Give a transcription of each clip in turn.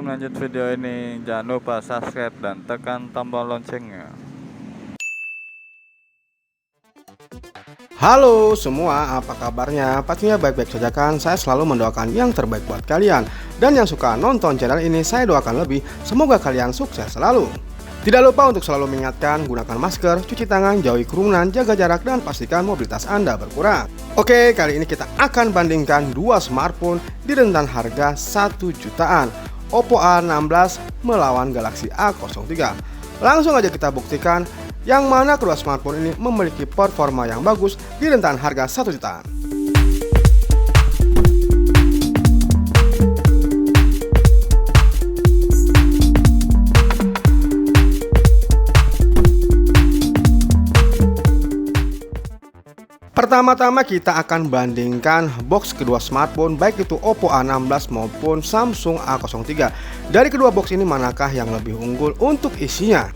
sebelum lanjut video ini, jangan lupa subscribe dan tekan tombol loncengnya. Halo semua, apa kabarnya? Pastinya baik-baik saja kan? Saya selalu mendoakan yang terbaik buat kalian. Dan yang suka nonton channel ini, saya doakan lebih. Semoga kalian sukses selalu. Tidak lupa untuk selalu mengingatkan, gunakan masker, cuci tangan, jauhi kerumunan, jaga jarak, dan pastikan mobilitas Anda berkurang. Oke, kali ini kita akan bandingkan dua smartphone di rentan harga 1 jutaan. Oppo A16 melawan Galaxy A03. Langsung aja kita buktikan yang mana kedua smartphone ini memiliki performa yang bagus di rentan harga 1 jutaan. Pertama-tama kita akan bandingkan box kedua smartphone, baik itu Oppo A16 maupun Samsung A03. Dari kedua box ini manakah yang lebih unggul untuk isinya?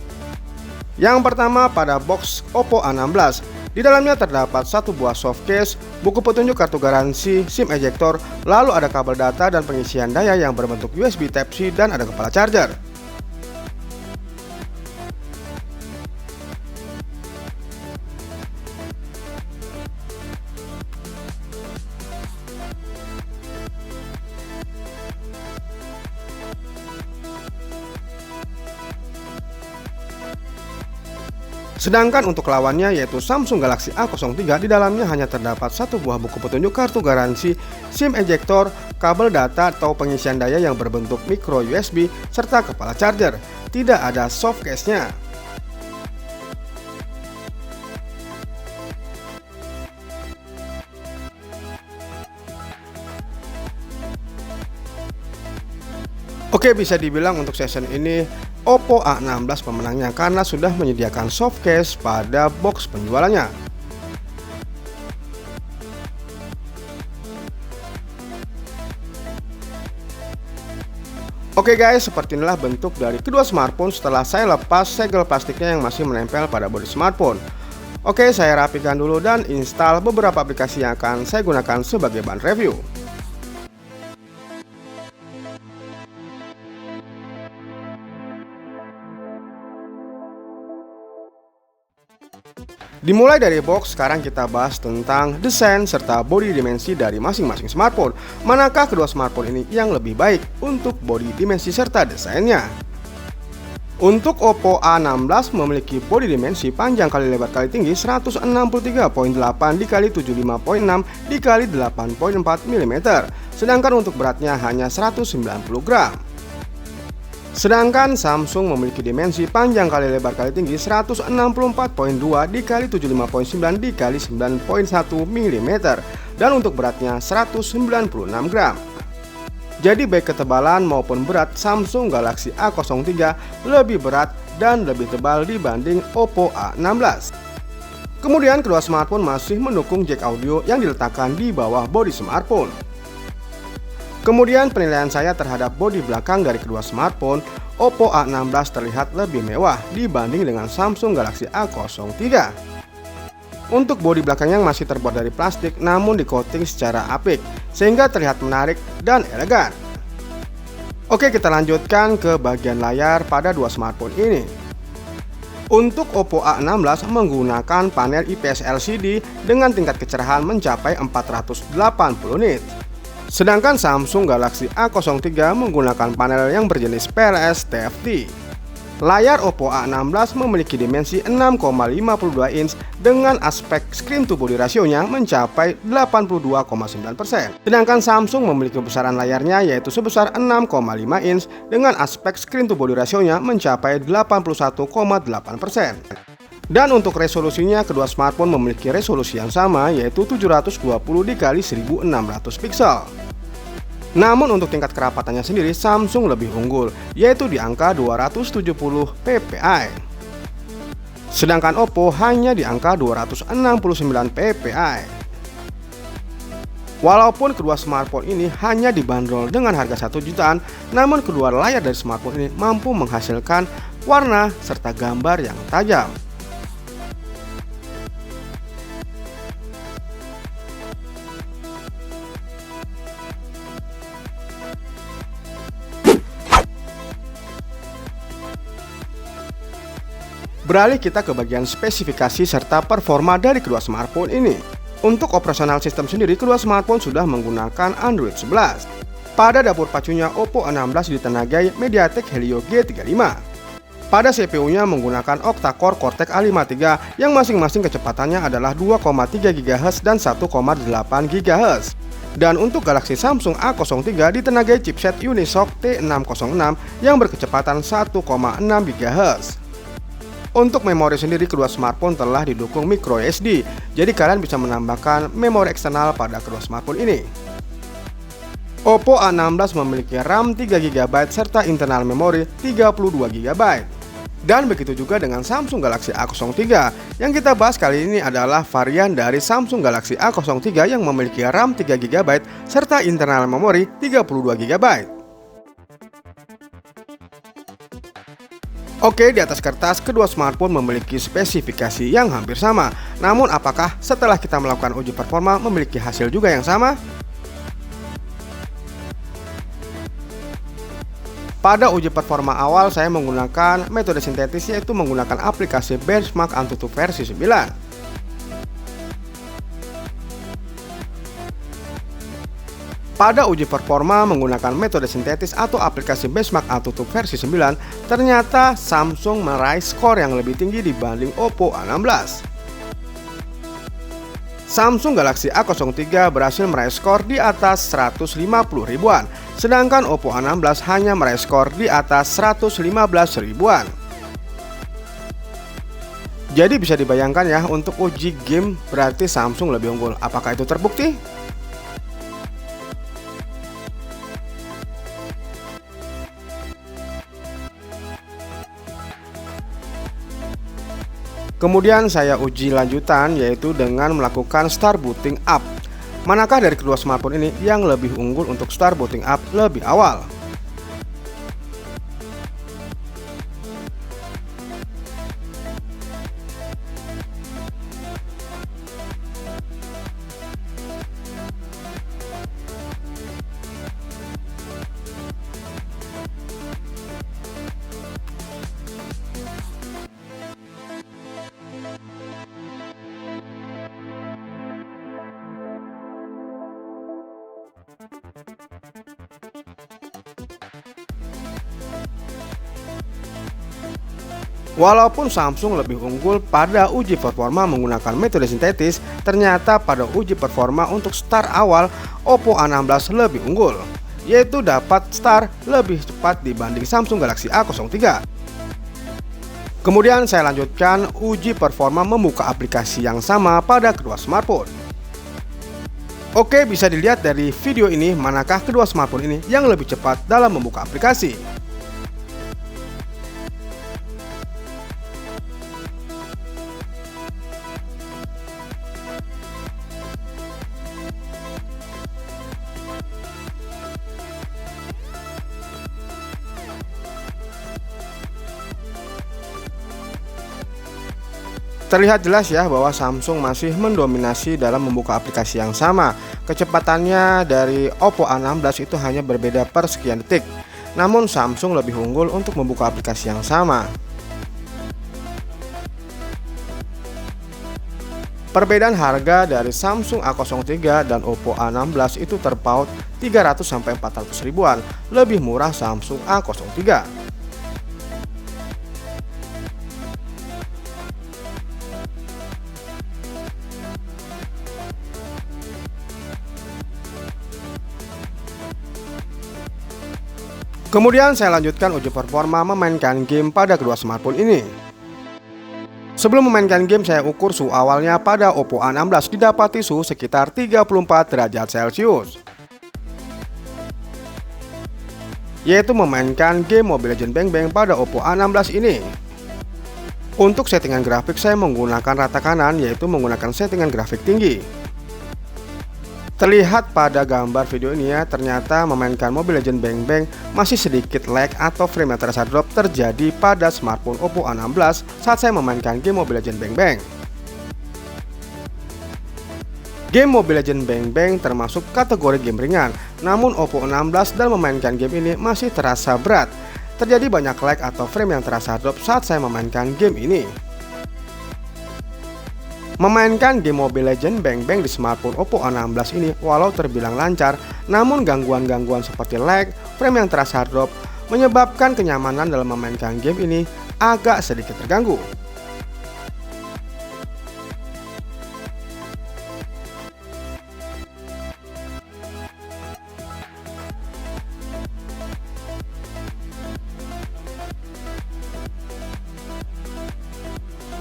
Yang pertama pada box Oppo A16. Di dalamnya terdapat satu buah soft case, buku petunjuk kartu garansi, SIM ejector, lalu ada kabel data dan pengisian daya yang berbentuk USB Type-C dan ada kepala charger. Sedangkan untuk lawannya yaitu Samsung Galaxy A03, di dalamnya hanya terdapat satu buah buku petunjuk kartu garansi, SIM ejector, kabel data atau pengisian daya yang berbentuk micro USB, serta kepala charger. Tidak ada soft case-nya. Oke, bisa dibilang untuk session ini Oppo A16 pemenangnya karena sudah menyediakan soft case pada box penjualannya. Oke guys, seperti inilah bentuk dari kedua smartphone setelah saya lepas segel plastiknya yang masih menempel pada bodi smartphone. Oke, saya rapikan dulu dan install beberapa aplikasi yang akan saya gunakan sebagai bahan review. Dimulai dari box, sekarang kita bahas tentang desain serta bodi dimensi dari masing-masing smartphone. Manakah kedua smartphone ini yang lebih baik untuk bodi dimensi serta desainnya? Untuk Oppo A16 memiliki bodi dimensi panjang kali lebar kali tinggi 163.8 dikali 75.6 dikali 8.4 mm. Sedangkan untuk beratnya hanya 190 gram. Sedangkan Samsung memiliki dimensi panjang kali lebar kali tinggi 164.2 dikali 75.9 dikali 9.1 mm dan untuk beratnya 196 gram. Jadi baik ketebalan maupun berat Samsung Galaxy A03 lebih berat dan lebih tebal dibanding Oppo A16. Kemudian kedua smartphone masih mendukung jack audio yang diletakkan di bawah bodi smartphone. Kemudian penilaian saya terhadap bodi belakang dari kedua smartphone, Oppo A16 terlihat lebih mewah dibanding dengan Samsung Galaxy A03. Untuk bodi belakang yang masih terbuat dari plastik namun di-coating secara apik sehingga terlihat menarik dan elegan. Oke, kita lanjutkan ke bagian layar pada dua smartphone ini. Untuk Oppo A16 menggunakan panel IPS LCD dengan tingkat kecerahan mencapai 480 nits. Sedangkan Samsung Galaxy A03 menggunakan panel yang berjenis PLS TFT. Layar Oppo A16 memiliki dimensi 6,52 inch dengan aspek screen to body rasionya mencapai 82,9%. Sedangkan Samsung memiliki besaran layarnya yaitu sebesar 6,5 inch dengan aspek screen to body rasionya mencapai 81,8%. Dan untuk resolusinya kedua smartphone memiliki resolusi yang sama yaitu 720 dikali 1600 pixel. Namun untuk tingkat kerapatannya sendiri Samsung lebih unggul yaitu di angka 270 ppi. Sedangkan Oppo hanya di angka 269 ppi. Walaupun kedua smartphone ini hanya dibanderol dengan harga 1 jutaan, namun kedua layar dari smartphone ini mampu menghasilkan warna serta gambar yang tajam. Beralih kita ke bagian spesifikasi serta performa dari kedua smartphone ini. Untuk operasional sistem sendiri, kedua smartphone sudah menggunakan Android 11. Pada dapur pacunya, Oppo A16 ditenagai MediaTek Helio G35. Pada CPU-nya menggunakan octa-core Cortex A53 yang masing-masing kecepatannya adalah 2,3 GHz dan 1,8 GHz. Dan untuk Galaxy Samsung A03 ditenagai chipset Unisoc T606 yang berkecepatan 1,6 GHz. Untuk memori sendiri, kedua smartphone telah didukung microSD, jadi kalian bisa menambahkan memori eksternal pada kedua smartphone ini. Oppo A16 memiliki RAM 3GB serta internal memori 32GB. Dan begitu juga dengan Samsung Galaxy A03. Yang kita bahas kali ini adalah varian dari Samsung Galaxy A03 yang memiliki RAM 3GB serta internal memori 32GB. Oke, di atas kertas kedua smartphone memiliki spesifikasi yang hampir sama. Namun apakah setelah kita melakukan uji performa memiliki hasil juga yang sama? Pada uji performa awal saya menggunakan metode sintetis, yaitu menggunakan aplikasi Benchmark Antutu versi 9. Pada uji performa menggunakan metode sintetis atau aplikasi Benchmark Antutu versi 9, ternyata Samsung meraih skor yang lebih tinggi dibanding Oppo A16. Samsung Galaxy A03 berhasil meraih skor di atas 150 ribuan, sedangkan Oppo A16 hanya meraih skor di atas 115 ribuan. Jadi bisa dibayangkan ya, untuk uji game berarti Samsung lebih unggul. Apakah itu terbukti? Kemudian saya uji lanjutan, yaitu dengan melakukan start booting up. Manakah dari kedua smartphone ini yang lebih unggul untuk start booting up lebih awal? Walaupun Samsung lebih unggul pada uji performa menggunakan metode sintetis, ternyata pada uji performa untuk start awal Oppo A16 lebih unggul, yaitu dapat start lebih cepat dibanding Samsung Galaxy A03. Kemudian saya lanjutkan uji performa membuka aplikasi yang sama pada kedua smartphone. Oke, bisa dilihat dari video ini manakah kedua smartphone ini yang lebih cepat dalam membuka aplikasi. Terlihat jelas ya bahwa Samsung masih mendominasi dalam membuka aplikasi yang sama. Kecepatannya dari Oppo A16 itu hanya berbeda per sekian detik. Namun Samsung lebih unggul untuk membuka aplikasi yang sama. Perbedaan harga dari Samsung A03 dan Oppo A16 itu terpaut 300 sampai 400 ribuan, lebih murah Samsung A03. Kemudian saya lanjutkan uji performa memainkan game pada kedua smartphone ini. Sebelum memainkan game, saya ukur suhu awalnya pada Oppo A16 didapati suhu sekitar 34 derajat Celcius, yaitu memainkan game Mobile Legends Bang Bang pada Oppo A16 ini. Untuk settingan grafik saya menggunakan rata kanan, yaitu menggunakan settingan grafik tinggi. Terlihat pada gambar video ini ya, ternyata memainkan Mobile Legends Bang Bang masih sedikit lag atau frame rate terasa drop terjadi pada smartphone Oppo A16 saat saya memainkan game Mobile Legends Bang Bang. Game Mobile Legends Bang Bang termasuk kategori game ringan, namun Oppo A16 dalam memainkan game ini masih terasa berat. terjadi banyak lag atau frame yang terasa drop saat saya memainkan game ini. Memainkan game Mobile Legends Bang Bang di smartphone Oppo A16 ini walau terbilang lancar, namun gangguan-gangguan seperti lag, frame yang terasa drop, menyebabkan kenyamanan dalam memainkan game ini agak sedikit terganggu.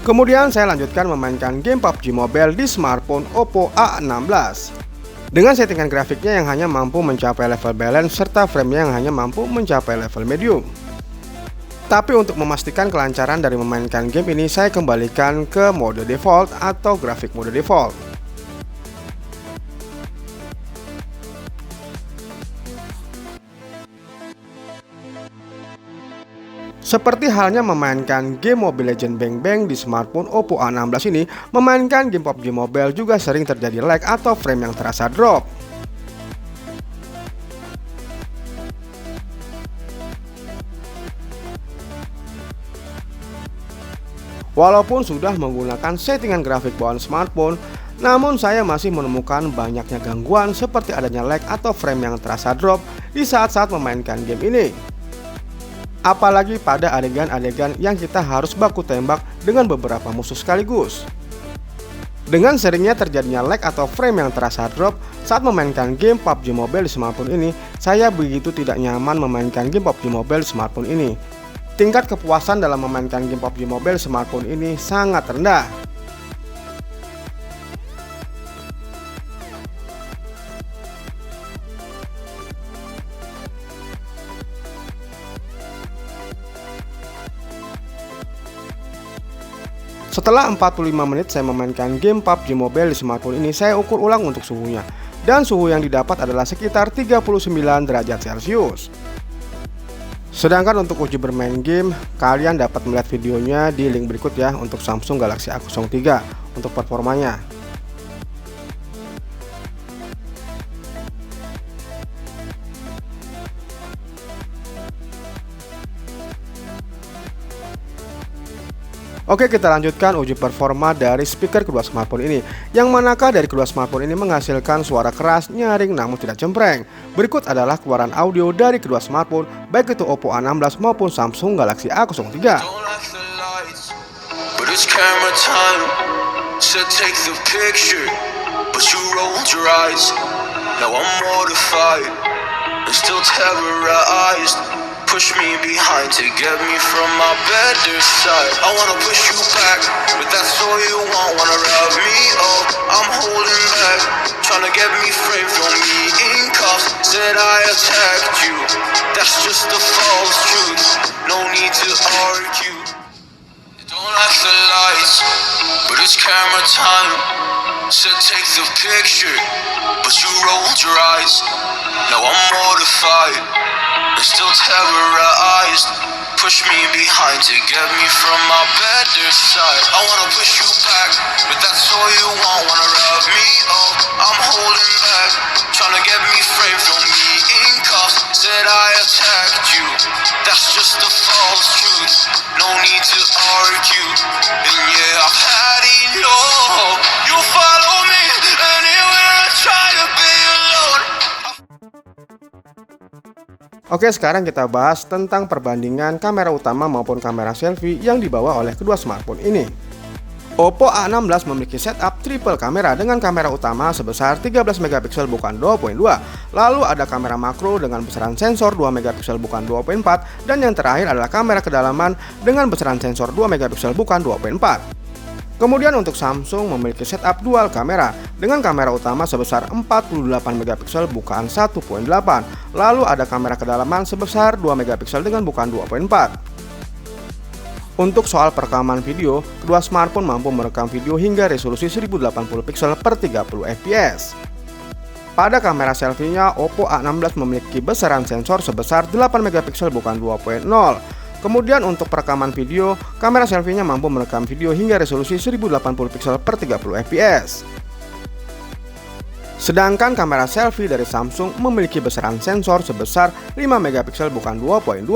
Kemudian saya lanjutkan memainkan game PUBG Mobile di smartphone Oppo A16 dengan settingan grafiknya yang hanya mampu mencapai level balance serta framenya yang hanya mampu mencapai level medium. Tapi untuk memastikan kelancaran dari memainkan game ini, saya kembalikan ke mode default atau grafik mode default. Seperti halnya memainkan game Mobile Legends Bang Bang di smartphone Oppo A16 ini, memainkan game PUBG Mobile juga sering terjadi lag atau frame yang terasa drop. Walaupun sudah menggunakan settingan grafik bawaan smartphone, namun saya masih menemukan banyaknya gangguan seperti adanya lag atau frame yang terasa drop di saat-saat memainkan game ini. Apalagi pada adegan-adegan yang kita harus baku tembak dengan beberapa musuh sekaligus. Dengan seringnya terjadinya lag atau frame yang terasa drop saat memainkan game PUBG Mobile di smartphone ini, saya begitu tidak nyaman memainkan game PUBG Mobile di smartphone ini. Tingkat kepuasan dalam memainkan game PUBG Mobile di smartphone ini sangat rendah. Setelah 45 menit saya memainkan game PUBG Mobile di smartphone ini, saya ukur ulang untuk suhunya. Dan suhu yang didapat adalah sekitar 39 derajat Celcius. Sedangkan untuk uji bermain game, kalian dapat melihat videonya di link berikut ya untuk Samsung Galaxy A03 untuk performanya. Oke, kita lanjutkan uji performa dari speaker kedua smartphone ini. Yang manakah dari kedua smartphone ini menghasilkan suara keras, nyaring namun tidak cempreng. Berikut adalah keluaran audio dari kedua smartphone, baik itu Oppo A16 maupun Samsung Galaxy A03. Push me behind to get me from my better side. I wanna push you back, but that's all you want. Wanna rub me up, I'm holding back. Tryna get me framed, throw me in cuffs. Said I attacked you, that's just a false truth. No need to argue. You don't like the lights, but it's camera time. Said take the picture, but you rolled your eyes. Now I'm mortified and still terrorized. Push me behind to get me from my better side. I wanna push you back, but that's all you want. Wanna rub me up, I'm holding back. Tryna get me framed, throw me in cuffs. Said I attacked you, that's just a false truth. No need to argue, and yeah, I've had enough. You follow me anywhere I try to be alone. Oke, sekarang kita bahas tentang perbandingan kamera utama maupun kamera selfie yang dibawa oleh kedua smartphone ini. Oppo A16 memiliki setup triple kamera dengan kamera utama sebesar 13 megapiksel bukan 2.2. Lalu ada kamera makro dengan besaran sensor 2 megapiksel bukan 2.4, dan yang terakhir adalah kamera kedalaman dengan besaran sensor 2 megapiksel bukan 2.4. Kemudian untuk Samsung memiliki setup dual kamera dengan kamera utama sebesar 48 megapiksel bukan 1.8. Lalu ada kamera kedalaman sebesar 2 megapiksel dengan bukan 2.4. Untuk soal perekaman video, kedua smartphone mampu merekam video hingga resolusi 1080 pixel per 30 fps. Pada kamera selfie-nya, Oppo A16 memiliki besaran sensor sebesar 8 megapiksel bukan 2.0. Kemudian untuk perekaman video, kamera selfie-nya mampu merekam video hingga resolusi 1080 pixel per 30 fps. Sedangkan kamera selfie dari Samsung memiliki besaran sensor sebesar 5 megapiksel bukan 2.2.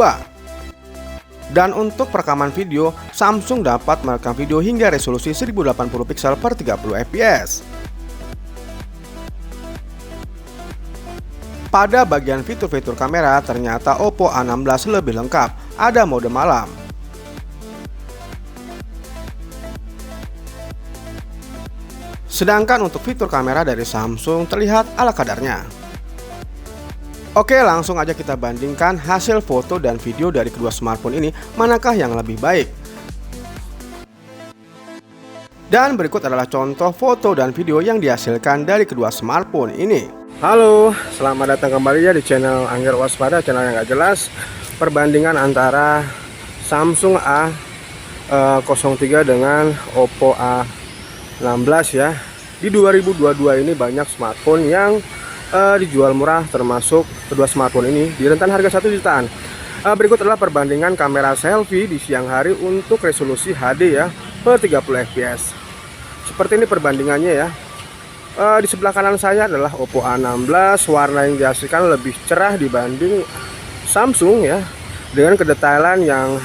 Dan untuk perekaman video, Samsung dapat merekam video hingga resolusi 1080 pixel per 30 fps. Pada bagian fitur-fitur kamera, ternyata Oppo A16 lebih lengkap, ada mode malam. Sedangkan untuk fitur kamera dari Samsung terlihat ala kadarnya. Oke, langsung aja kita bandingkan hasil foto dan video dari kedua smartphone ini, manakah yang lebih baik. Dan berikut adalah contoh foto dan video yang dihasilkan dari kedua smartphone ini. Halo, selamat datang kembali ya di channel Angger Waspada, channel yang gak jelas. Perbandingan antara Samsung A03 dengan Oppo A16 ya. Di 2022 ini banyak smartphone yang dijual murah, termasuk kedua smartphone ini di rentan harga 1 jutaan. Berikut adalah perbandingan kamera selfie di siang hari untuk resolusi HD ya per 30 fps. Seperti ini perbandingannya ya. Di sebelah kanan saya adalah Oppo A16, warna yang dihasilkan lebih cerah dibanding Samsung ya, dengan kedetailan yang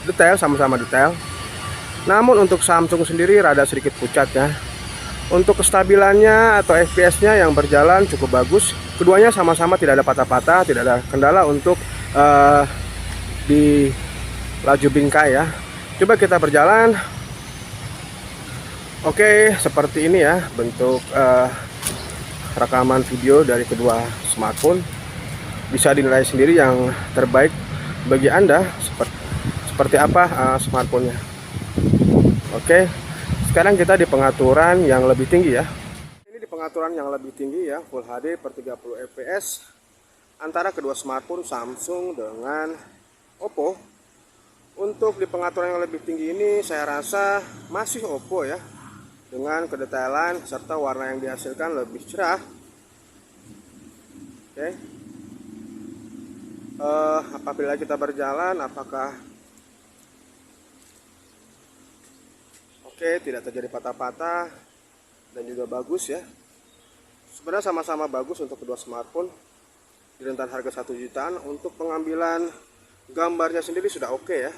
detail, sama-sama detail. Namun untuk Samsung sendiri rada sedikit pucat ya. Untuk kestabilannya atau FPS-nya yang berjalan cukup bagus. Keduanya sama-sama tidak ada patah-patah, tidak ada kendala untuk di laju bingkai ya. Coba kita berjalan. Oke, seperti ini ya bentuk rekaman video dari kedua smartphone. Bisa dinilai sendiri yang terbaik bagi Anda seperti apa smartphone-nya. Oke. Sekarang kita di pengaturan yang lebih tinggi ya. Ini di pengaturan yang lebih tinggi ya, Full HD per 30 fps antara kedua smartphone Samsung dengan Oppo. Untuk di pengaturan yang lebih tinggi ini saya rasa masih Oppo ya, dengan kedetailan serta warna yang dihasilkan lebih cerah. Oke. Apabila kita berjalan, apakah tidak terjadi patah-patah dan juga bagus ya. Sebenarnya sama-sama bagus untuk kedua smartphone di rentan harga 1 jutaan. Untuk pengambilan gambarnya sendiri sudah oke ya.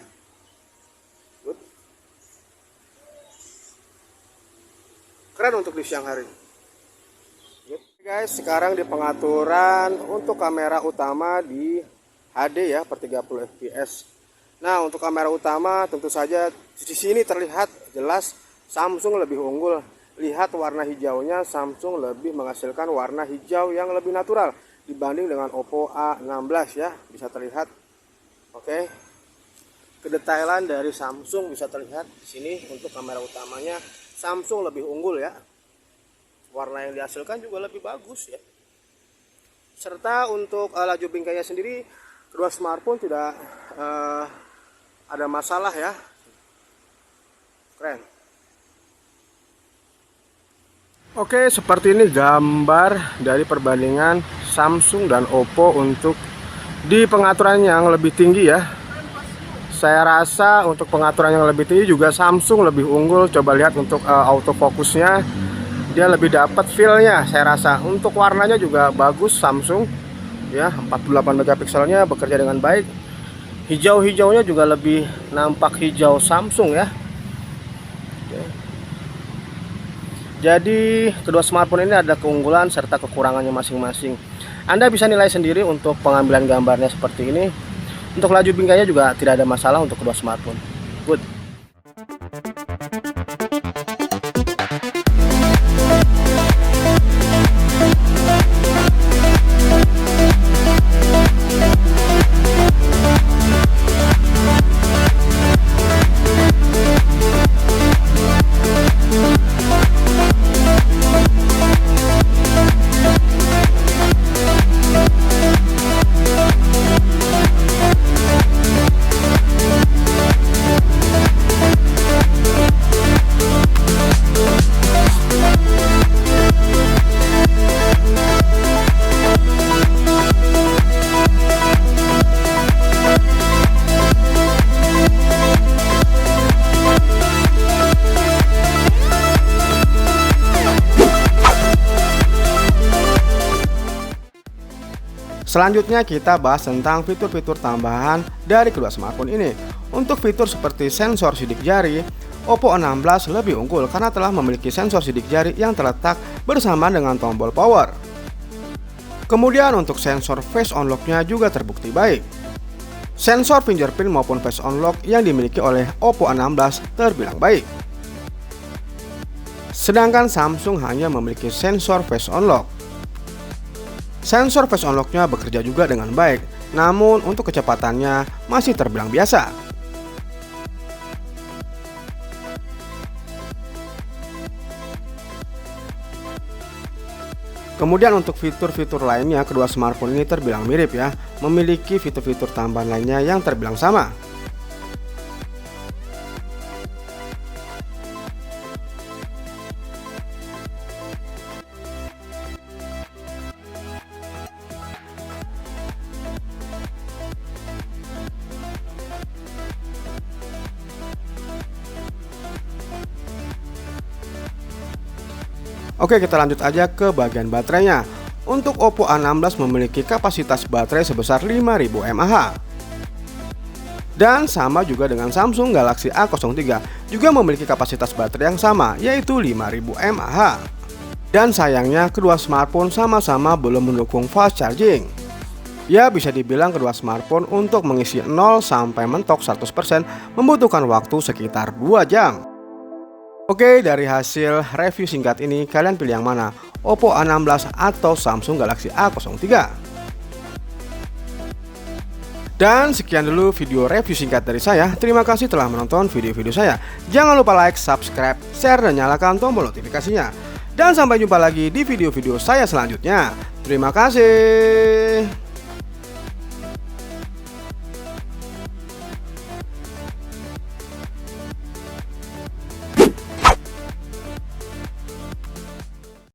Good. Keren untuk di siang hari. Good. Guys, sekarang di pengaturan untuk kamera utama di HD ya per 30 fps. Nah, untuk kamera utama tentu saja di sini terlihat jelas Samsung lebih unggul. Lihat warna hijaunya, Samsung lebih menghasilkan warna hijau yang lebih natural dibanding dengan Oppo A16 ya, bisa terlihat. Oke. Kedetailan dari Samsung bisa terlihat di sini. Untuk kamera utamanya Samsung lebih unggul ya. Warna yang dihasilkan juga lebih bagus ya. Serta untuk laju bingkainya sendiri kedua smartphone tidak ada masalah ya. Keren. Oke, seperti ini gambar dari perbandingan Samsung dan Oppo untuk di pengaturan yang lebih tinggi ya. Saya rasa untuk pengaturan yang lebih tinggi juga Samsung lebih unggul. Coba lihat untuk autofokusnya, dia lebih dapat feel-nya saya rasa. Untuk warnanya juga bagus Samsung ya, 48 megapikselnya bekerja dengan baik. Hijau-hijaunya juga lebih nampak hijau Samsung ya. Oke. Jadi kedua smartphone ini ada keunggulan serta kekurangannya masing-masing. Anda bisa nilai sendiri untuk pengambilan gambarnya seperti ini. Untuk laju bingkainya juga tidak ada masalah untuk kedua smartphone. Good. Selanjutnya kita bahas tentang fitur-fitur tambahan dari kedua smartphone ini. Untuk fitur seperti sensor sidik jari, Oppo A16 lebih unggul karena telah memiliki sensor sidik jari yang terletak bersama dengan tombol power. Kemudian untuk sensor face unlock-nya juga terbukti baik. Sensor fingerprint maupun face unlock yang dimiliki oleh Oppo A16 terbilang baik. Sedangkan Samsung hanya memiliki sensor face unlock. Sensor face unlock-nya bekerja juga dengan baik, namun untuk kecepatannya masih terbilang biasa. Kemudian untuk fitur-fitur lainnya, kedua smartphone ini terbilang mirip ya, memiliki fitur-fitur tambahan lainnya yang terbilang sama. Oke, kita lanjut aja ke bagian baterainya. Untuk Oppo A16 memiliki kapasitas baterai sebesar 5000 mAh. Dan sama juga dengan Samsung Galaxy A03, juga memiliki kapasitas baterai yang sama, yaitu 5000 mAh. Dan sayangnya kedua smartphone sama-sama belum mendukung fast charging. Ya, bisa dibilang kedua smartphone untuk mengisi 0 sampai mentok 100% membutuhkan waktu sekitar 2 jam. Oke, dari hasil review singkat ini, kalian pilih yang mana? Oppo A16 atau Samsung Galaxy A03? Dan sekian dulu video review singkat dari saya. Terima kasih telah menonton video-video saya. Jangan lupa like, subscribe, share, dan nyalakan tombol notifikasinya. Dan sampai jumpa lagi di video-video saya selanjutnya. Terima kasih.